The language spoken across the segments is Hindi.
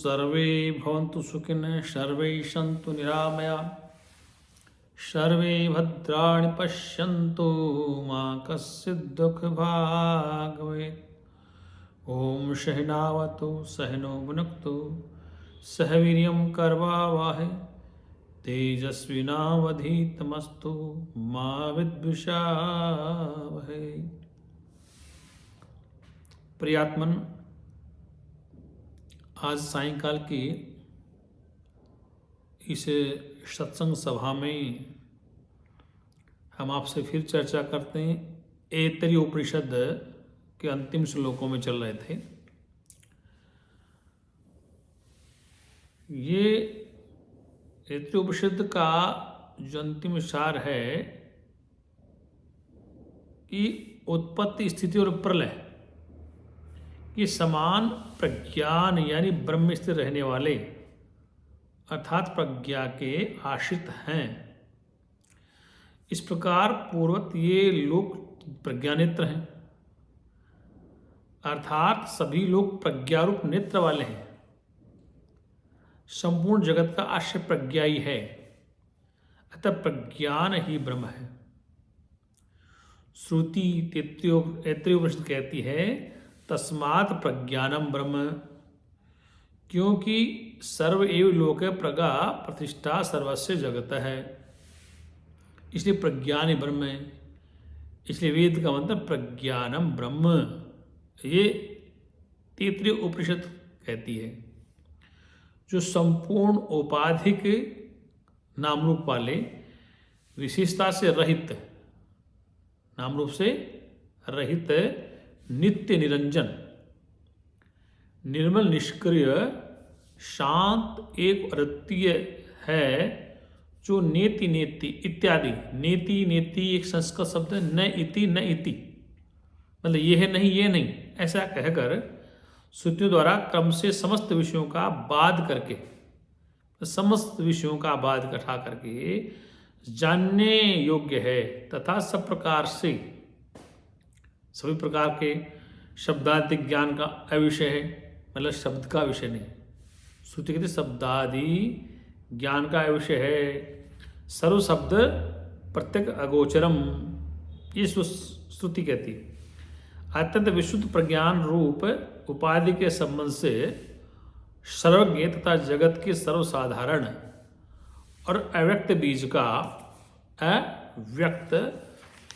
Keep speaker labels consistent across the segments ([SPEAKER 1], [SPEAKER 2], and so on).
[SPEAKER 1] सर्वे भवन्तु सुखिनः सर्वे सन्तु निरामया सर्वे भद्राणि पश्यन्तु मा कश्चित् दुःखभाग् भवेत्। ॐ सहनावतु सहनो भुनक्तु सह वीर्यं करवावहै तेजस्विनावधीतमस्तु मा विद्विषावहै। प्रियात्मन, आज सायंकाल की इस सत्संग सभा में हम आपसे फिर चर्चा करते हैं। ऐतरेय उपनिषद के अंतिम श्लोकों में चल रहे थे। ये ऐतरेय उपनिषद का जो अंतिम सार है कि उत्पत्ति, स्थिति और प्रलय ये समान प्रज्ञान यानी ब्रह्म स्थिर रहने वाले अर्थात प्रज्ञा के आश्रित हैं। इस प्रकार पूर्वत ये लोग प्रज्ञानेत्र हैं, अर्थात सभी लोग प्रज्ञारूप नेत्र वाले हैं। संपूर्ण जगत का आश्रय प्रज्ञा ही है, अतः प्रज्ञान ही ब्रह्म है। श्रुति ऐतरेय उपनिषद कहती है तस्मात् प्रज्ञानम ब्रह्म, क्योंकि सर्व एव लोके प्रगा प्रतिष्ठा सर्वस्य जगत है, इसलिए प्रज्ञान ही ब्रह्म है। इसलिए वेद का मंत्र प्रज्ञानम ब्रह्म, ये ऐतरेय उपनिषद कहती है। जो संपूर्ण औपाधिक नाम रूप वाले, विशेषता से रहित, नाम रूप से रहित, नित्य निरंजन, निर्मल निष्क्रिय शांत एक अद्वितीय है, जो नेति नेति इत्यादि, नेति नेति एक संस्कृत शब्द है, न इति न इति, मतलब ये है नहीं ये नहीं, ऐसा कहकर श्रुतियों द्वारा क्रम से समस्त विषयों का बाध करके, समस्त विषयों का बाध इकट्ठा करके जानने योग्य है तथा सब प्रकार से, सभी प्रकार के शब्दाधिक ज्ञान का अविषय है, मतलब शब्द का विषय नहीं। श्रुति कहती शब्दादि ज्ञान का विषय है। सर्व शब्द प्रत्यक अगोचरम, ये श्रुति कहती है। अत्यंत विशुद्ध प्रज्ञान रूप उपाधि के संबंध से सर्वज्ञ तथा जगत के सर्वसाधारण और अव्यक्त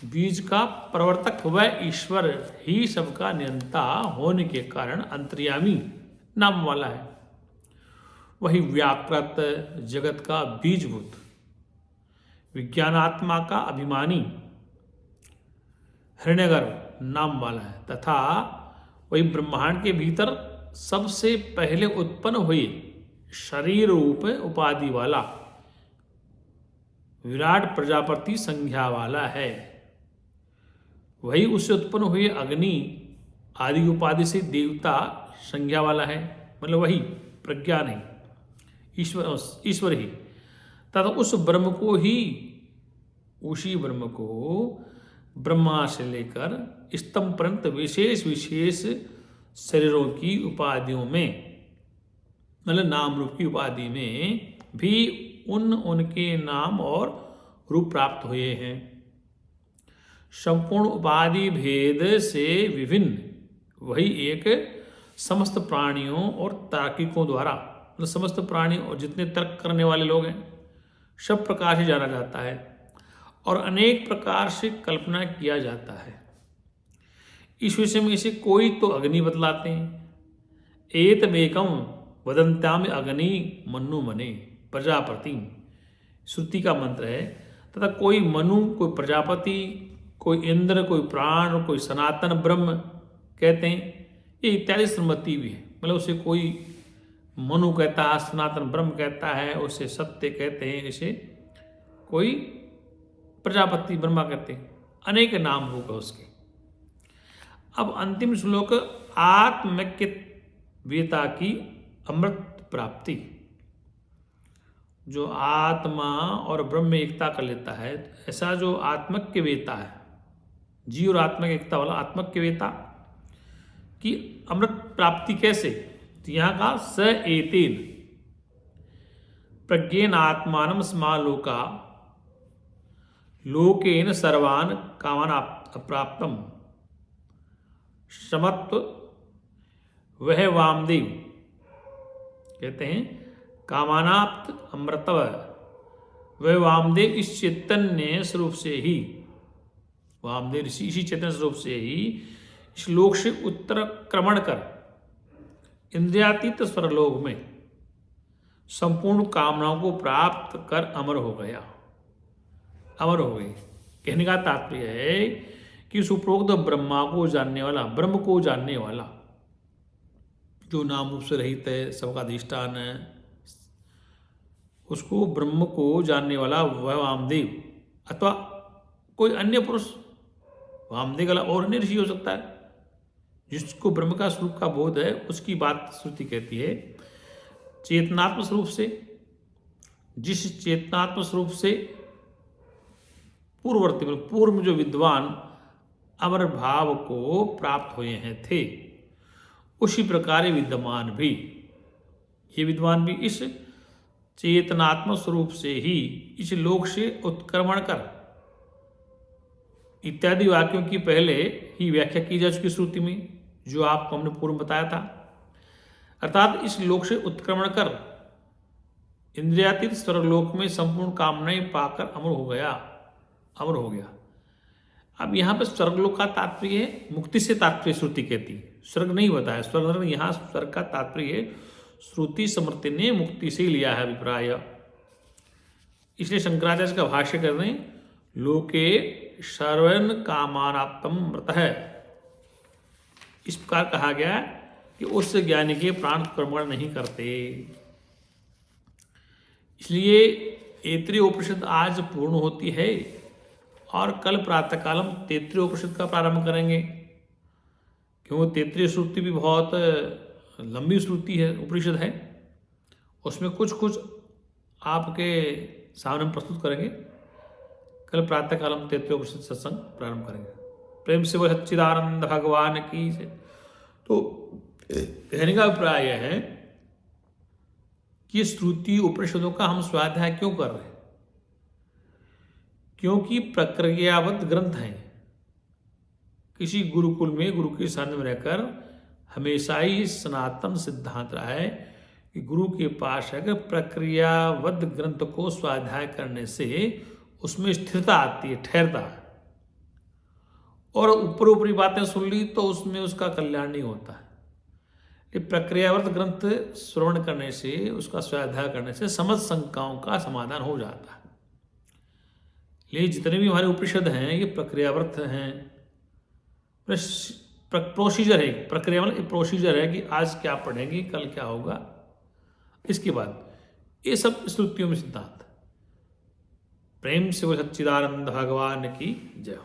[SPEAKER 1] बीज का प्रवर्तक वह ईश्वर ही सबका नियंता होने के कारण अंतर्यामी नाम वाला है। वही व्याकृत जगत का बीजभूत विज्ञानात्मा का अभिमानी हिरण्यगर्भ नाम वाला है, तथा वही ब्रह्मांड के भीतर सबसे पहले उत्पन्न हुई शरीर रूप उपाधि वाला विराट प्रजापति संज्ञा वाला है। वही उससे उत्पन्न हुए अग्नि आदि उपाधि से देवता संज्ञा वाला है, मतलब वही प्रज्ञा नहीं, ईश्वर ही, तथा उस ब्रह्म को ही, उसी ब्रह्म को ब्रह्मा से लेकर स्तंभ पर्यंत विशेष विशेष शरीरों की उपाधियों में, मतलब नाम रूप की उपाधि में भी उनके नाम और रूप प्राप्त हुए हैं। संपूर्ण उपाधि भेद से विभिन्न वही एक समस्त प्राणियों और तार्किकों द्वारा, मतलब समस्त प्राणी और जितने तर्क करने वाले लोग हैं सब प्रकार से जाना जाता है और अनेक प्रकार से कल्पना किया जाता है। इस विषय में इसे कोई तो अग्नि बतलाते हैं, एतमेकं वदन्त्याम अग्नि मनु मने प्रजापति, श्रुति का मंत्र है। तथा कोई मनु, कोई प्रजापति, कोई इंद्र, कोई प्राण, कोई सनातन ब्रह्म कहते हैं, ये इत्यादि सम्मति भी है। मतलब उसे कोई मनु कहता है, सनातन ब्रह्म कहता है, उसे सत्य कहते हैं, इसे कोई प्रजापति ब्रह्मा कहते हैं, अनेक नाम रूप है उसके। अब अंतिम श्लोक आत्मैक्य वेता की अमृत प्राप्ति, जो आत्मा और ब्रह्म में एकता कर लेता है, ऐसा जो आत्मज्ञ वेता है, जीव और आत्मा की एकता वाला आत्मज्ञ वेता की अमृत प्राप्ति कैसे, तो यहाँ का स एतेन प्रज्ञेन आत्मानं समालोका लोकेन सर्वान कामान अप्राप्तम समत्व वह वामदेव कहते हैं कामानाप्त अमृतव वह वामदेव इस चैतन्य स्वरूप से ही वामदेव ऋषि इसी चैतन्य स्वरूप से ही इस लोक से उत्तरक्रमण कर इंद्रियातीत स्वरलोक में संपूर्ण कामनाओं को प्राप्त कर अमर हो गया, अमर हो गई। कहने का तात्पर्य है कि सुप्रोक्त ब्रह्मा को जानने वाला, ब्रह्म को जानने वाला जो नाम रूप से रहित है, सबका अधिष्ठान है, उसको ब्रह्म को जानने वाला वह वामदेव अथवा कोई अन्य पुरुष, वामदेव वाला और अन्य ऋषि हो सकता है, जिसको ब्रह्म का स्वरूप का बोध है, उसकी बात श्रुति कहती है। चेतनात्मक स्वरूप से, जिस चेतनात्मक स्वरूप से पूर्ववर्ती में पूर्व में जो विद्वान अमर भाव को प्राप्त हुए हैं थे, उसी प्रकार विद्यमान भी, ये विद्वान भी इस चेतनात्मक स्वरूप से ही इस लोक से उत्क्रमण कर इत्यादि वाक्यों की पहले ही व्याख्या की जा चुकी श्रुति में, जो आपको हमने पूर्व बताया था। अर्थात इस लोक से उत्क्रमण कर इंद्रियातीत स्वर्गलोक में संपूर्ण कामनाएं पाकर अमर हो गया, अमर हो गया। अब यहाँ पर स्वर्गलोक का तात्पर्य है मुक्ति से तात्पर्य श्रुति कहती है, स्वर्ग नहीं बताया। स्वर्ग यहाँ स्वर्ग का तात्पर्य श्रुति समृति ने मुक्ति से लिया है अभिप्राय। इसलिए शंकराचार्य का भाष्य कर रहे हैं लोके सर्वन कामानाप्तम मृत है। इस प्रकार कहा गया कि उस ज्ञानी के प्राण क्रमण नहीं करते। इसलिए ऐतरेय उपनिषद आज पूर्ण होती है और कल प्रातःकाल हम तैतृय उपनिषद का प्रारंभ करेंगे, क्योंकि तैतृय श्रुति भी बहुत लंबी श्रुति है, उपनिषद है। उसमें कुछ कुछ आपके सामने हम प्रस्तुत करेंगे। कल प्रातःकाल हम तैतृय उपनिषद सत्संग प्रारंभ करेंगे। प्रेम से वह सच्चिदानंद भगवान की से। तो कहने का अभिप्राय यह है कि श्रुति उपनिषदों का हम स्वाध्याय क्यों कर रहे हैं? क्योंकि प्रक्रियाबद्ध ग्रंथ हैं। किसी गुरुकुल में गुरु के सामने में रहकर हमेशा ही सनातन सिद्धांत रहा है कि गुरु के पास अगर प्रक्रियाबद्ध ग्रंथ को स्वाध्याय करने से उसमें स्थिरता आती है, ठहरता है। और ऊपर ऊपरी बातें सुन ली तो उसमें उसका कल्याण नहीं होता है। ये प्रक्रियावर्त ग्रंथ श्रवण करने से, उसका स्वाध्याय करने से समस्त शंकाओं का समाधान हो जाता है। ये जितने भी हमारे उपनिषद हैं ये प्रक्रियावर्त हैं, प्रोसीजर है। प्रक्रिया मतलब प्रोसीजर है कि आज क्या पढ़ेंगे, कल क्या होगा, इसके बाद ये सब श्रुतियों में सिद्धांत। प्रेम से वो सच्चिदानंद भगवान की जय।